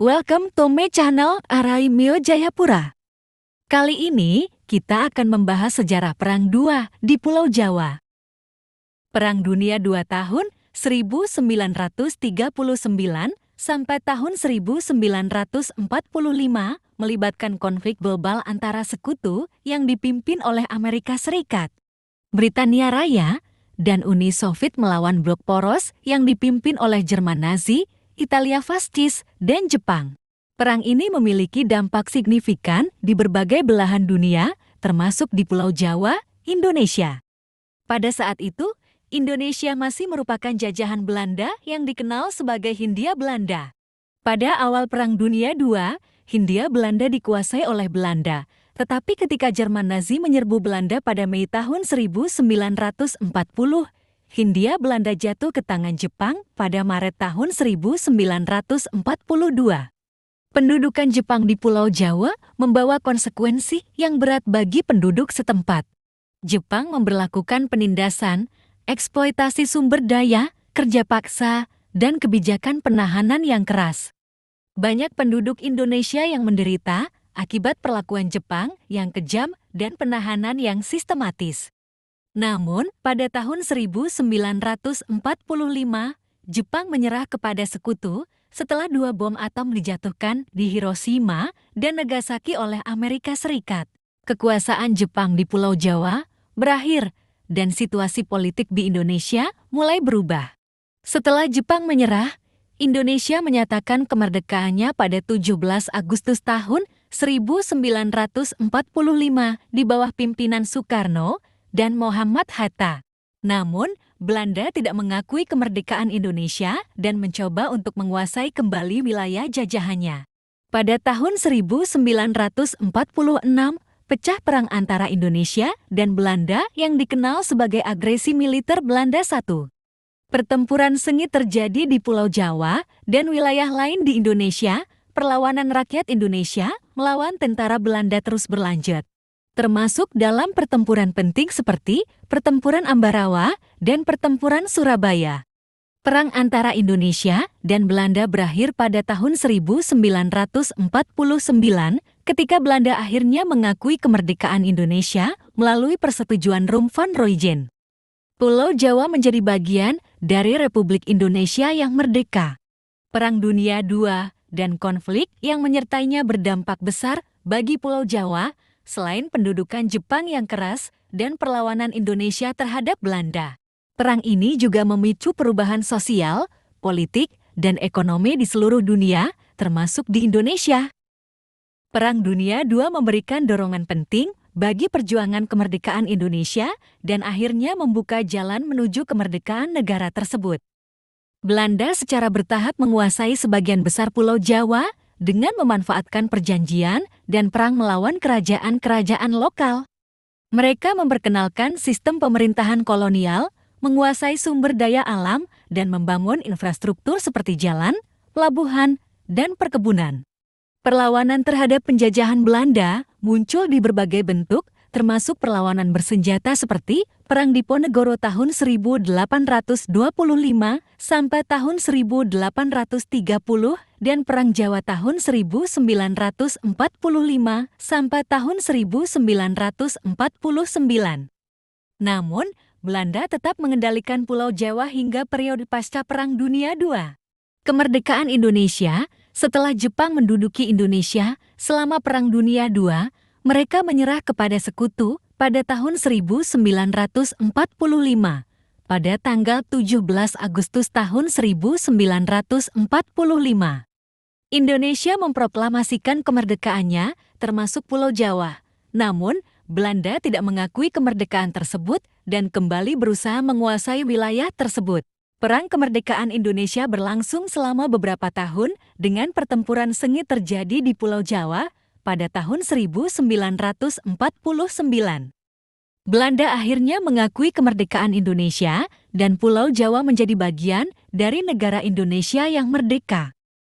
Welcome to my channel Araimio Jayapura. Kali ini kita akan membahas sejarah Perang II di Pulau Jawa. Perang Dunia II tahun 1939 sampai tahun 1945 melibatkan konflik global antara sekutu yang dipimpin oleh Amerika Serikat, Britania Raya, dan Uni Soviet melawan blok poros yang dipimpin oleh Jerman Nazi, Italia Fasis, dan Jepang. Perang ini memiliki dampak signifikan di berbagai belahan dunia, termasuk di Pulau Jawa, Indonesia. Pada saat itu, Indonesia masih merupakan jajahan Belanda yang dikenal sebagai Hindia Belanda. Pada awal Perang Dunia II, Hindia Belanda dikuasai oleh Belanda. Tetapi ketika Jerman Nazi menyerbu Belanda pada Mei tahun 1940, Hindia Belanda jatuh ke tangan Jepang pada Maret tahun 1942. Pendudukan Jepang di Pulau Jawa membawa konsekuensi yang berat bagi penduduk setempat. Jepang memberlakukan penindasan, eksploitasi sumber daya, kerja paksa, dan kebijakan penahanan yang keras. Banyak penduduk Indonesia yang menderita akibat perlakuan Jepang yang kejam dan penahanan yang sistematis. Namun, pada tahun 1945, Jepang menyerah kepada sekutu setelah 2 bom atom dijatuhkan di Hiroshima dan Nagasaki oleh Amerika Serikat. Kekuasaan Jepang di Pulau Jawa berakhir dan situasi politik di Indonesia mulai berubah. Setelah Jepang menyerah, Indonesia menyatakan kemerdekaannya pada 17 Agustus tahun 1945 di bawah pimpinan Soekarno dan Muhammad Hatta. Namun, Belanda tidak mengakui kemerdekaan Indonesia dan mencoba untuk menguasai kembali wilayah jajahannya. Pada tahun 1946, pecah perang antara Indonesia dan Belanda yang dikenal sebagai agresi militer Belanda I. Pertempuran sengit terjadi di Pulau Jawa dan wilayah lain di Indonesia. Perlawanan rakyat Indonesia melawan tentara Belanda terus berlanjut, termasuk dalam pertempuran penting seperti Pertempuran Ambarawa dan Pertempuran Surabaya. Perang antara Indonesia dan Belanda berakhir pada tahun 1949 ketika Belanda akhirnya mengakui kemerdekaan Indonesia melalui persetujuan Rum van Rooijen. Pulau Jawa menjadi bagian dari Republik Indonesia yang merdeka. Perang Dunia II dan konflik yang menyertainya berdampak besar bagi Pulau Jawa, selain pendudukan Jepang yang keras dan perlawanan Indonesia terhadap Belanda. Perang ini juga memicu perubahan sosial, politik, dan ekonomi di seluruh dunia, termasuk di Indonesia. Perang Dunia II memberikan dorongan penting bagi perjuangan kemerdekaan Indonesia dan akhirnya membuka jalan menuju kemerdekaan negara tersebut. Belanda secara bertahap menguasai sebagian besar Pulau Jawa dengan memanfaatkan perjanjian dan perang melawan kerajaan-kerajaan lokal. Mereka memperkenalkan sistem pemerintahan kolonial, menguasai sumber daya alam, dan membangun infrastruktur seperti jalan, pelabuhan, dan perkebunan. Perlawanan terhadap penjajahan Belanda muncul di berbagai bentuk, termasuk perlawanan bersenjata seperti Perang Diponegoro tahun 1825 sampai tahun 1830 dan Perang Jawa tahun 1945 sampai tahun 1949. Namun, Belanda tetap mengendalikan Pulau Jawa hingga periode pasca Perang Dunia II. Kemerdekaan Indonesia. Setelah Jepang menduduki Indonesia selama Perang Dunia II, mereka menyerah kepada sekutu pada tahun 1945. Pada tanggal 17 Agustus tahun 1945. Indonesia memproklamasikan kemerdekaannya, termasuk Pulau Jawa. Namun, Belanda tidak mengakui kemerdekaan tersebut dan kembali berusaha menguasai wilayah tersebut. Perang kemerdekaan Indonesia berlangsung selama beberapa tahun dengan pertempuran sengit terjadi di Pulau Jawa pada tahun 1949. Belanda akhirnya mengakui kemerdekaan Indonesia dan Pulau Jawa menjadi bagian dari negara Indonesia yang merdeka.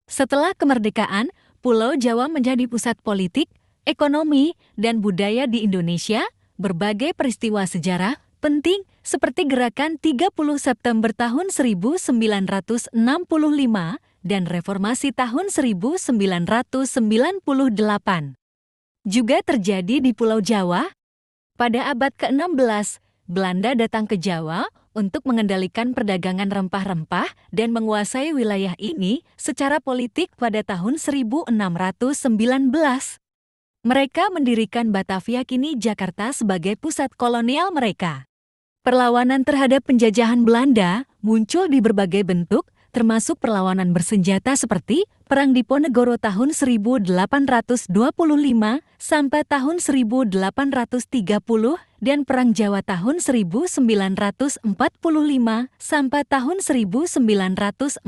Setelah kemerdekaan, Pulau Jawa menjadi pusat politik, ekonomi, dan budaya di Indonesia. Berbagai peristiwa sejarah penting seperti gerakan 30 September tahun 1965 dan reformasi tahun 1998. Juga terjadi di Pulau Jawa. Pada abad ke-16, Belanda datang ke Jawa untuk mengendalikan perdagangan rempah-rempah dan menguasai wilayah ini secara politik pada tahun 1619. Mereka mendirikan Batavia, kini Jakarta, sebagai pusat kolonial mereka. Perlawanan terhadap penjajahan Belanda muncul di berbagai bentuk, termasuk perlawanan bersenjata seperti Perang Diponegoro tahun 1825 sampai tahun 1830 dan Perang Jawa tahun 1945 sampai tahun 1949.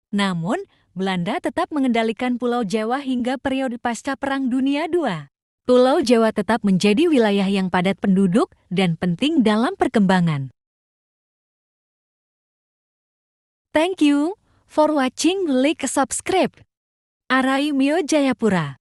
Namun, Belanda tetap mengendalikan Pulau Jawa hingga periode pasca Perang Dunia II. Pulau Jawa tetap menjadi wilayah yang padat penduduk dan penting dalam perkembangan. Thank you for watching. Like, subscribe. Araimio Jayapura.